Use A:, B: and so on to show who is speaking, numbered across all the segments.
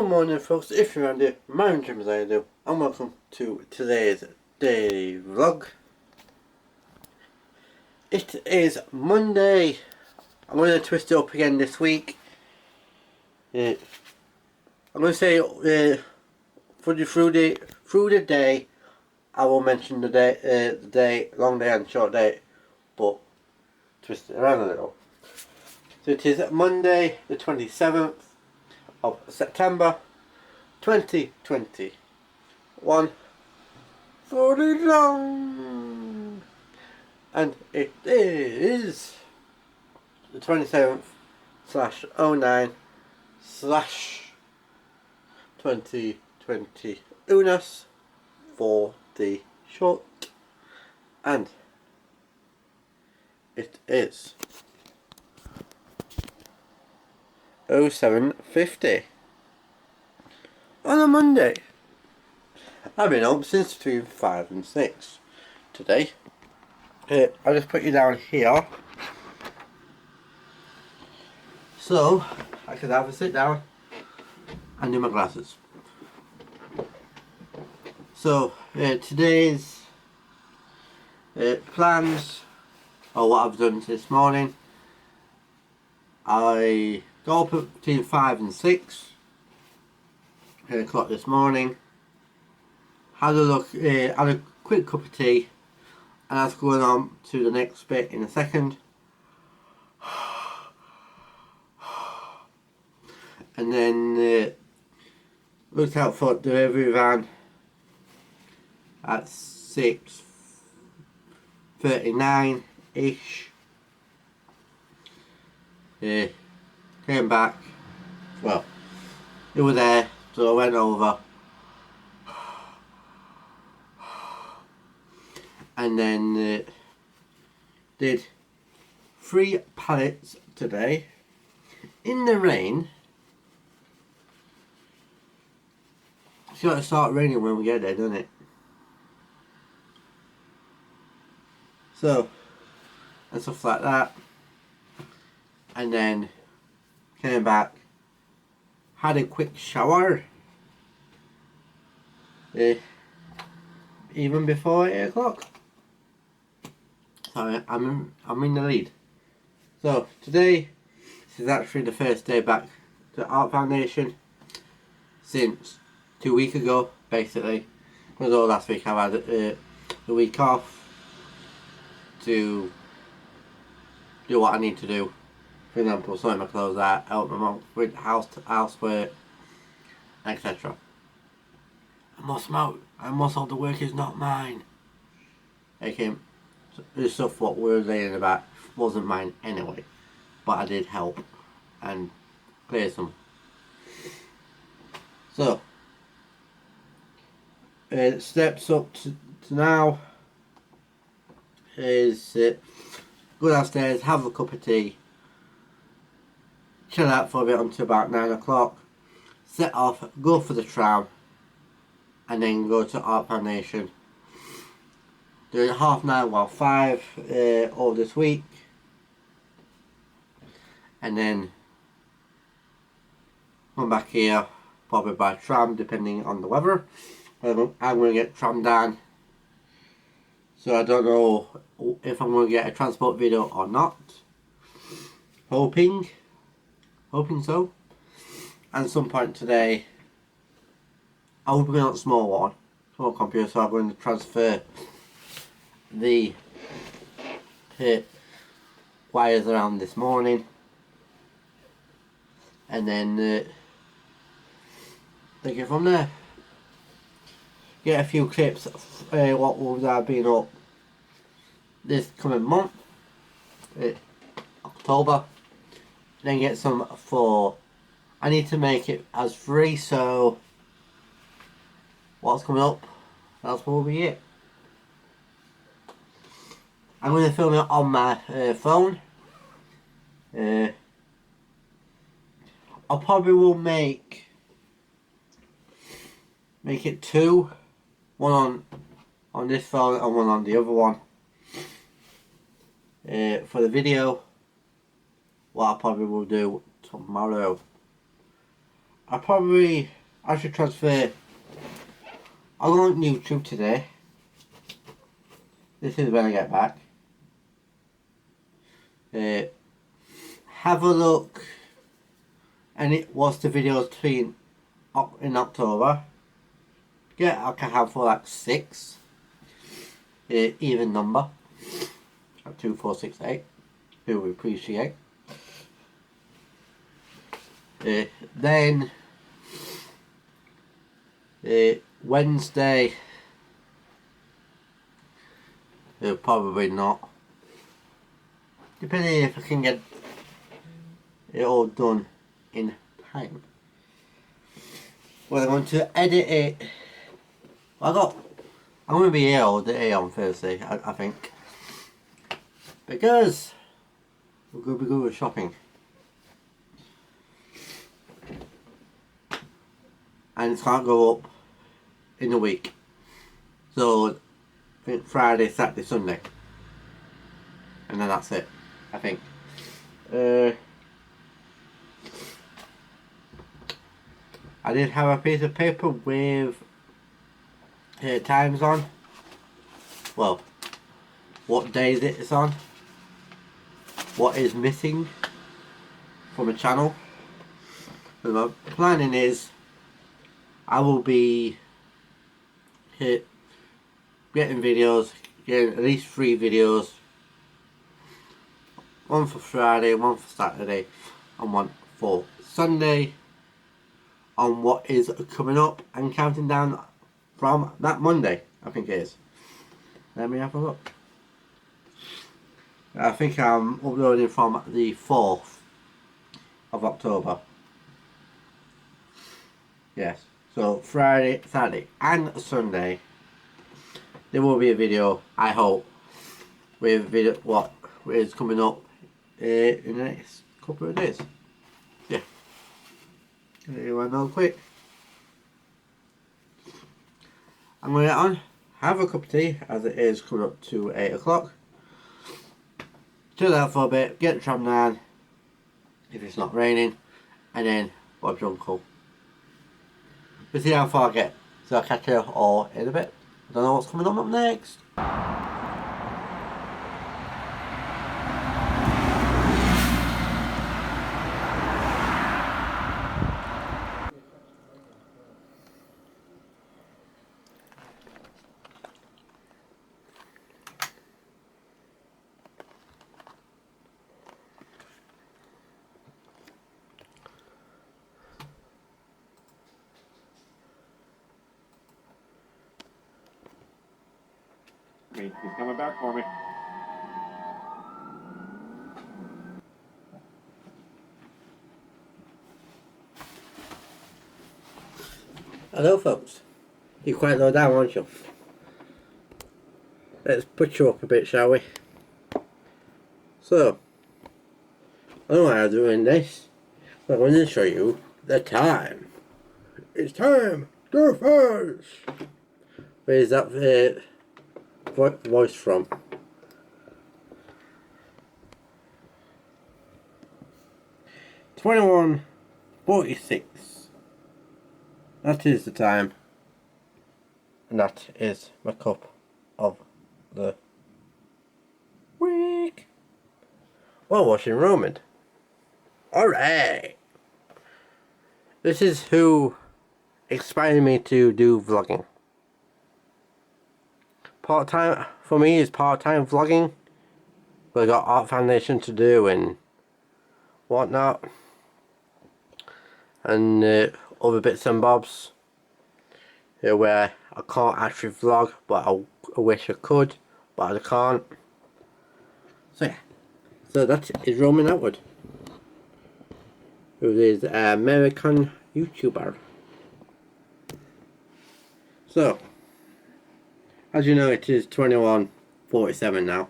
A: Good morning folks, if you're around here, my name is Jim and welcome to today's daily vlog. It is Monday. I'm going to twist it up again this week. I'm going to say through the day I will mention the day, long day and short day, but twist it around a little. So it is Monday the 27th of September 2021 for the long, and it is the 27/09/2020 UNAS for the short, and it is 07:50 on a Monday. I've been up since between 5 and 6 today. I'll just put you down here so I can have a sit down and do my glasses. So today's plans, or what I've done this morning, I got up between 5 and 6 o'clock this morning, had a quick cup of tea, and that's going on to the next bit in a second. And then looked out for the delivery van at 6:39 ish. Came back, well, it was there, so I went over and then did 3 pallets today in the rain. It's got to start raining when we get there, doesn't it? So, and stuff like that. And then came back, had a quick shower, even before 8 o'clock. So I'm in the lead. So today, this is actually the first day back to Art Foundation since 2 weeks ago, basically. Because all last week I had the week off to do what I need to do. For example, sorting my clothes out, help my mum with housework, etc. I must of the work is not mine. Okay, so the stuff what we were saying about wasn't mine anyway, but I did help and clear some. So, steps up to now is go downstairs, have a cup of tea, chill out for a bit until about 9 o'clock, set off, go for the tram, and then go to Art Foundation. Doing 9:30 while 5 all this week, and then come back here, probably by tram depending on the weather. I'm going to get tram down, so I don't know if I'm going to get a transport video or not. Hoping so. And at some point today I will bring out a small computer, so I'm going to transfer the wires around this morning, and then take it from there. Get a few clips what will have been up this coming month, October. Then get some for, I need to make it as free, so what's coming up, that's what will be it. I'm going to film it on my phone. I probably will make it 2, one on this phone and one on the other one. For the video, what I probably will do tomorrow, I probably I should transfer. I'll go on YouTube today. This is when I get back. Have a look, and it was the videos between in October. Get like a handful, like 6. Even number. 2, 4, 6, 8. Who we appreciate. Then Wednesday, probably not. Depending if I can get it all done in time. Well, I'm going to edit it. I'm going to be here all day on Thursday, I think. Because we're going to be going shopping. And it can't go up in a week. So, I think Friday, Saturday, Sunday. And then that's it, I think. I did have a piece of paper with times on. Well, what days it's on. What is missing from a channel. And my planning is I will be getting videos, getting at least 3 videos. One for Friday, one for Saturday, and one for Sunday on what is coming up and counting down from that Monday, I think it is. Let me have a look. I think I'm uploading from the 4th of October. Yes. So Friday, Saturday and Sunday there will be a video, I hope, with what is coming up in the next couple of days. Yeah. You want to know quick? I'm going to get on, have a cup of tea as it is coming up to 8 o'clock. Chill out for a bit, get the tram down if it's not raining, and then watch your uncle. We'll see how far I get. So I'll catch you all in a bit. I don't know what's coming up next.
B: He's coming back for me.
A: Hello folks. You're quite low down, aren't you? Let's put you up a bit, shall we? So, I don't know why I'm doing this, but I'm going to show you the time. It's time to fish! Where is that voice from? $21.46. That is the time. And that is my cup of the week. While watching Roman. Alright. This is who inspired me to do vlogging. Part-time, for me, is part-time vlogging. We got art foundation to do and whatnot. And other bits and bobs. Where I can't actually vlog, but I wish I could, but I can't. So yeah. So that is Roman Atwood, who is an American YouTuber. So, as you know, it is 21:47 now.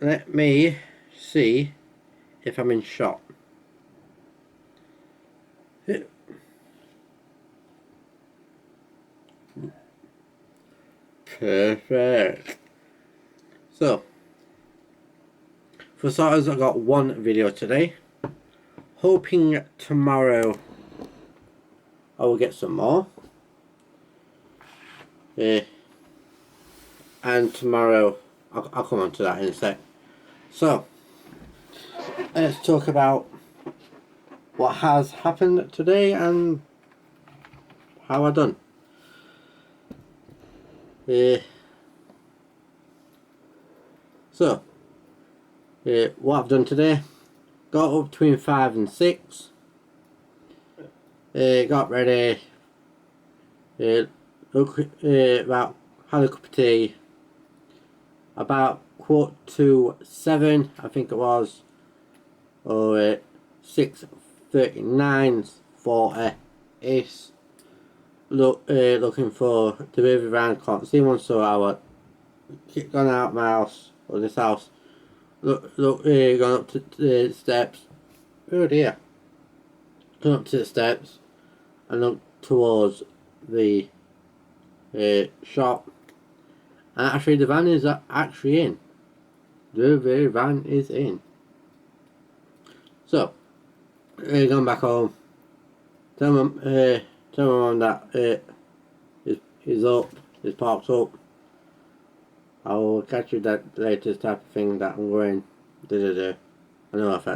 A: Let me see if I'm in shot. Perfect. So, for starters, I got one video today. Hoping tomorrow I will get some more. And tomorrow, I'll come on to that in a sec. So, let's talk about what has happened today and how I done. So, what I've done today, got up between 5 and 6, got ready, had a cup of tea, about 6:45 I think it was, or 6:39, 40 ish. Looking for the river around, can't see one, so I was gone out of my house, or this house, gone up to the steps. Oh dear. Gone up to the steps and looked towards the shop, and actually the van is actually in. The van is in. So, gone back home, tell my mum that is up, is parked up. I will catch you that latest type of thing that I'm going. I know if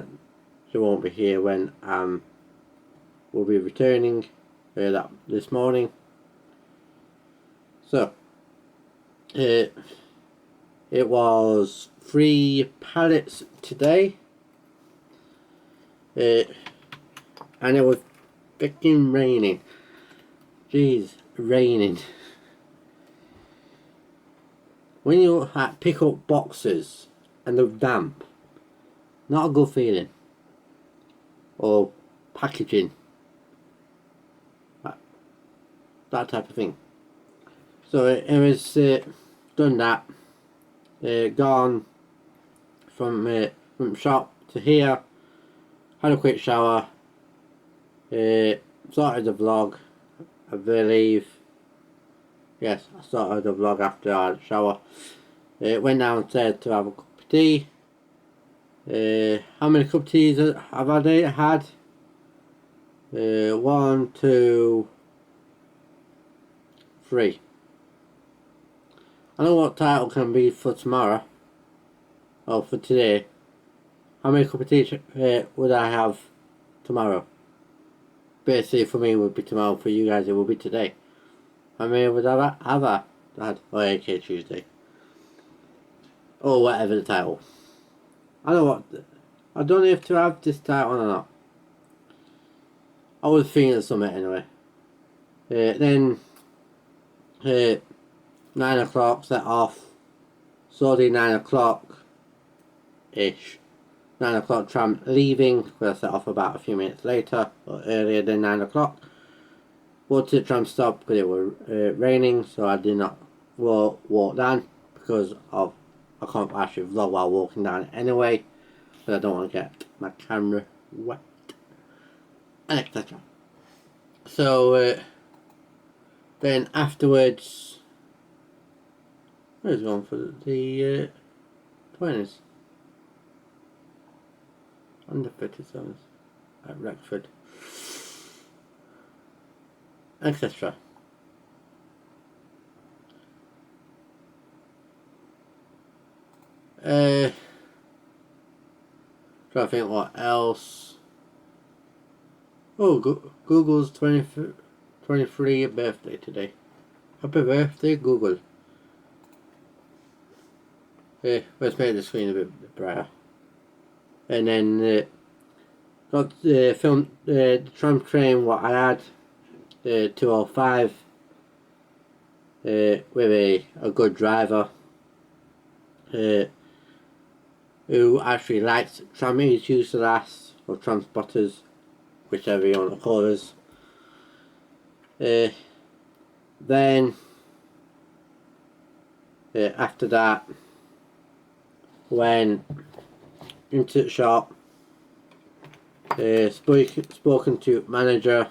A: she won't be here when we'll be returning this morning. So, it was 3 pallets today, and it was freaking raining. Jeez, raining. When you pick up boxes and they're damp, not a good feeling. Or packaging, that type of thing. So it was done that, gone from shop to here, had a quick shower, started the vlog, I believe. Yes, I started the vlog after I had a shower. Went downstairs to have a cup of tea. How many cup of teas have I had? 1, 2, 3. I know what title can be for tomorrow, or for today. How many cup of tea would I have tomorrow? Basically for me it would be tomorrow, for you guys it will be today. How many would I have had? Oh, okay, Tuesday. Or whatever the title. I don't know if to have this title or not. I was thinking of something anyway. Then 9 o'clock set off. Sorry, 9 o'clock ish. 9 o'clock tram leaving, because I set off about a few minutes later, or earlier than 9 o'clock. Walked to the tram stop because it was raining, so I did not walk down, because I can't actually vlog while walking down anyway, but I don't want to get my camera wet, and etc. So then afterwards, I was going for the 20s under 37s at Rexford, etc. Trying to think what else. Oh, Google's 23 birthday today. Happy birthday, Google. Let's make the screen a bit brighter. And then got filmed the Tram-Train what I had, 205, with a good driver who actually likes tram enthusiasts or tram spotters, whichever you want to call us. Then after that, went into the shop, spoken to manager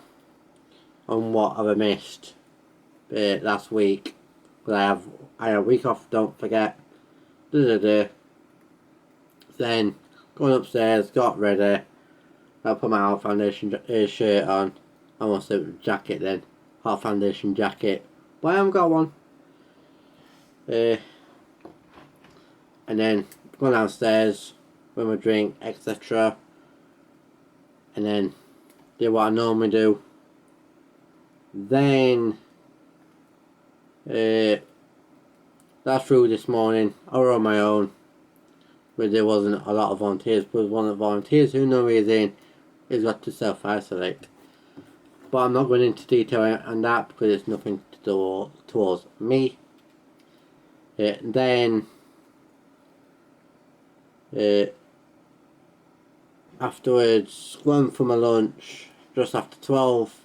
A: on what have I missed last week, because I had a week off, don't forget. Then going upstairs, got ready. I put my Art Foundation shirt on, almost a jacket then, hot foundation jacket, but I haven't got one. And then go downstairs with my drink, etc. And then do what I normally do. Then that's through this morning. I was on my own, but there wasn't a lot of volunteers. But one of the volunteers who know is in is got to self-isolate. But I'm not going into detail on that because it's nothing to do towards me. Then afterwards, going for my lunch just after 12.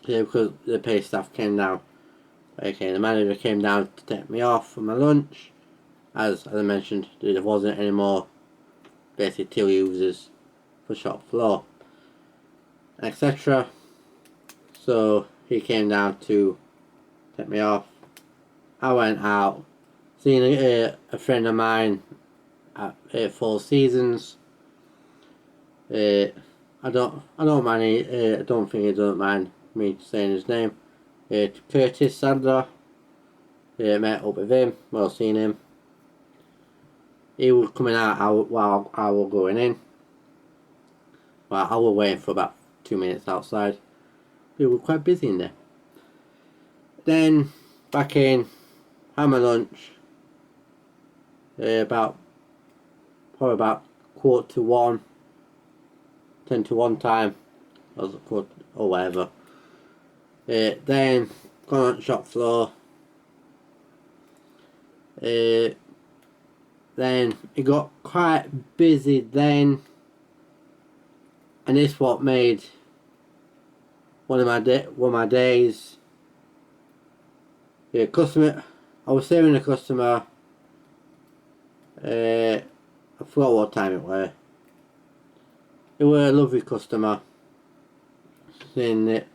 A: Because the pay staff came down. Okay, the manager came down to take me off for my lunch. As I mentioned, there wasn't any more basically 2 users for shop floor, etc. So he came down to take me off. I went out, seen a friend of mine at Four Seasons. I don't mind. I don't think he doesn't mind me saying his name. Curtis Sandler. Met up with him. Well, seen him. He was coming out while I was going in. Well, I was waiting for about 2 minutes outside. We were quite busy in there. Then back in, had my lunch. Probably about 1:45, 10 to 1 time, or whatever. Then gone on shop floor. Then it got quite busy then, and this what made one of my days. Customer, I was serving a customer. I forgot what time it was. It was a lovely customer saying that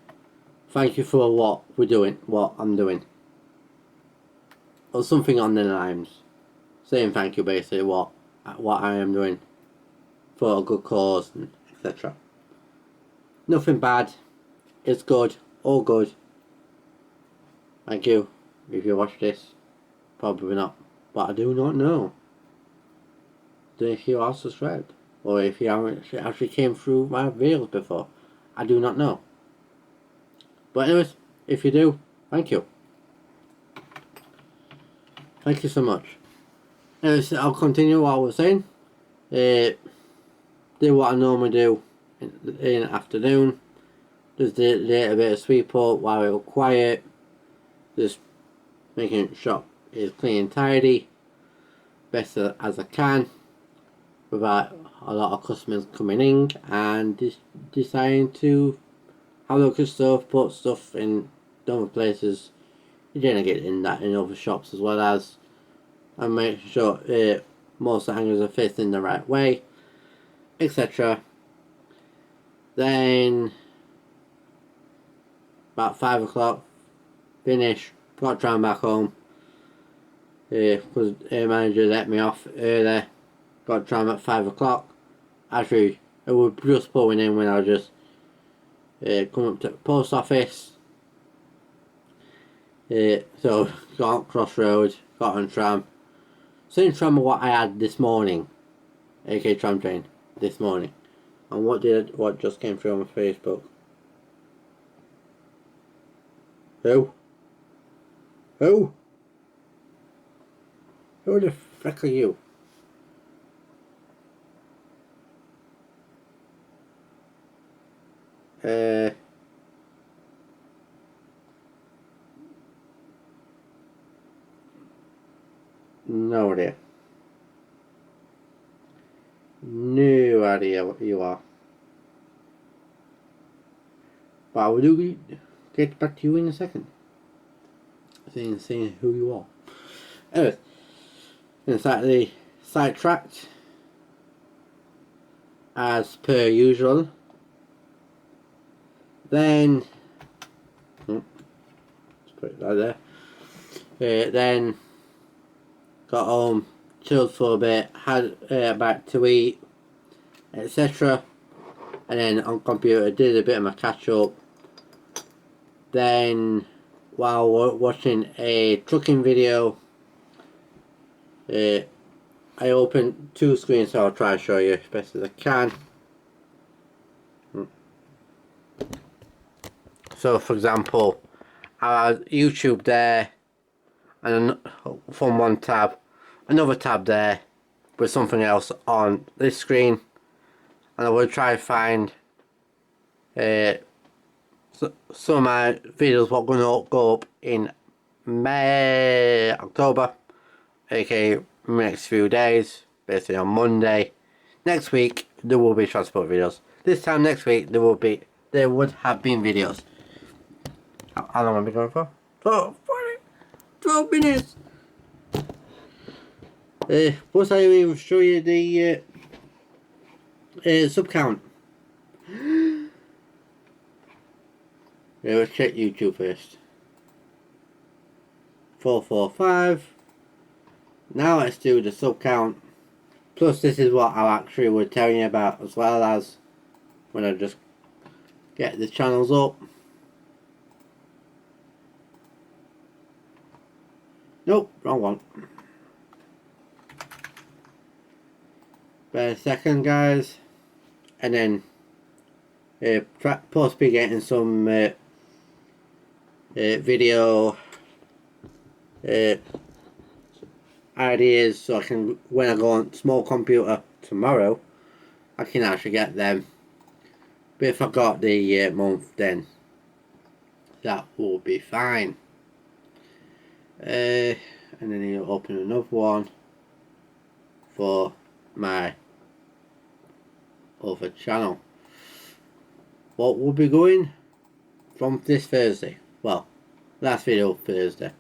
A: thank you for what I'm doing, or something on the lines, saying thank you basically what I am doing for a good cause and etc. Nothing bad, it's good, all good. Thank you. If you watch this, probably not, but I do not know if you are subscribed or if you haven't actually came through my videos before. I do not know. But anyways, if you do, thank you. Thank you so much. Anyways, I'll continue what I was saying. Do what I normally do in the afternoon. Just a little bit of sweep up while it was quiet. Just making sure it's clean and tidy best as I can without a lot of customers coming in and deciding to have a look at stuff, put stuff in other places. You're gonna get in that in other shops as well as, and make sure most hangers are facing the right way, etc. Then about 5 o'clock, finish, got tram back home. Because the manager let me off early. Got tram at 5 o'clock. Actually, it was just pulling in when I was just coming up to the post office. So got on Crossroads, got on tram. Same tram what I had this morning, aka Tram-Train, this morning. And what just came through on my Facebook? Who? Who the frick are you? No idea. No idea what you are. But I will get back to you in a second. Seeing who you are. Anyways, slightly sidetracked as per usual. Then let's put it right there. Then got home, chilled for a bit, had back to eat, etc. and then on computer did a bit of my catch up. Then while watching a trucking video, I opened 2 screens, so I'll try to show you as best as I can. So for example, I have YouTube there, and from one tab, another tab there with something else on this screen, and I will try to find some of my videos what going to go up in May, October, aka next few days, basically on Monday. Next week there will be transport videos. This time next week there would have been videos. How long have I been going for? 12 minutes! Plus I will show you the sub count. Let's check YouTube first. 445. Now let's do the sub count. Plus this is what I actually was telling you about, as well as when I just get the channels up. Nope, wrong one. Wait a second, guys. And then supposed to be getting some video ideas, so I can, when I go on small computer tomorrow, I can actually get them. But if I got the month, then that will be fine. And then you'll open another one for my other channel. What will be going from this Thursday? Well, last video Thursday.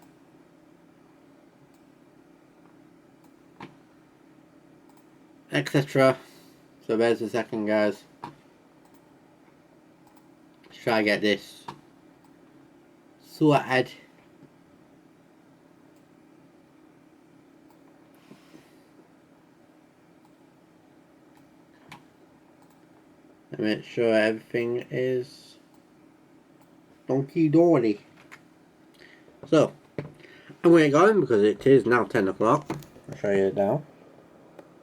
A: Etc. So there's a second, guys. Let's try to get this sorted. And make sure everything is donkey dory. So I'm going to go on because it is now 10 o'clock. I'll show you now.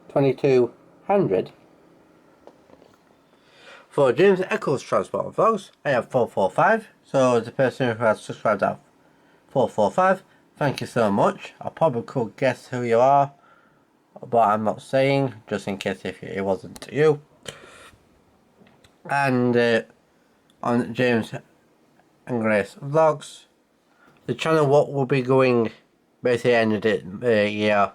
A: 2200 for James Eccles Transport Vlogs. I have 445. So the person who has subscribed at 445, thank you so much. I probably could guess who you are, but I'm not saying, just in case if it wasn't you. And on James and Grace Vlogs, the channel what will be going basically ended it yeah.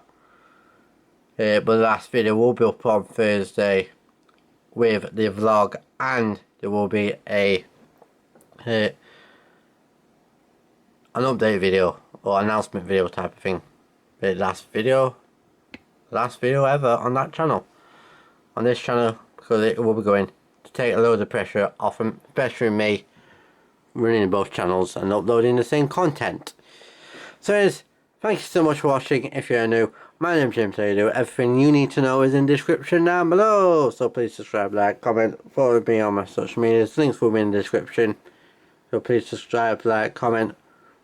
A: But the last video will be up on Thursday with the vlog, and there will be an update video or announcement video type of thing. The last video ever on that channel, on this channel, because it will be going to take a load of pressure off, especially me running both channels and uploading the same content. So anyways, thank you so much for watching. If you're new, my name's James. How you do? Everything you need to know is in the description down below. So please subscribe, like, comment, follow me on my social medias. Links will be in the description. So please subscribe, like, comment,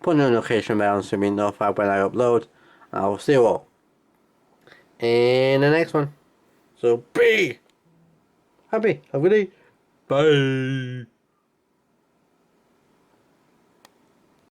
A: put on the notification bell so you'll be notified when I upload. And I will see you all in the next one. So be happy. Have a good day. Bye.